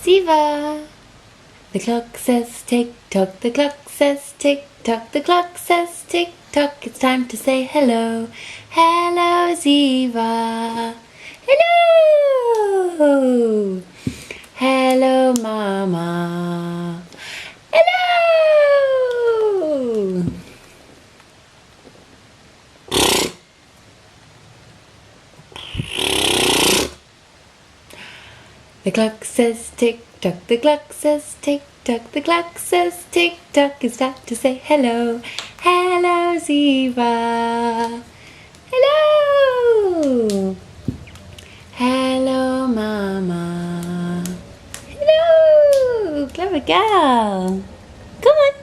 Ziva. The clock says tick-tock, the clock says tick-tock, the clock says tick-tock, it's time to say hello. Hello, Ziva. Hello. Hello, Mama. Hello. The clock says tick-tock, the clock says tick-tock, the clock says tick-tock, it's time to say hello. Hello, Ziva. Hello. Hello, Mama. Hello. Clever girl. Come on.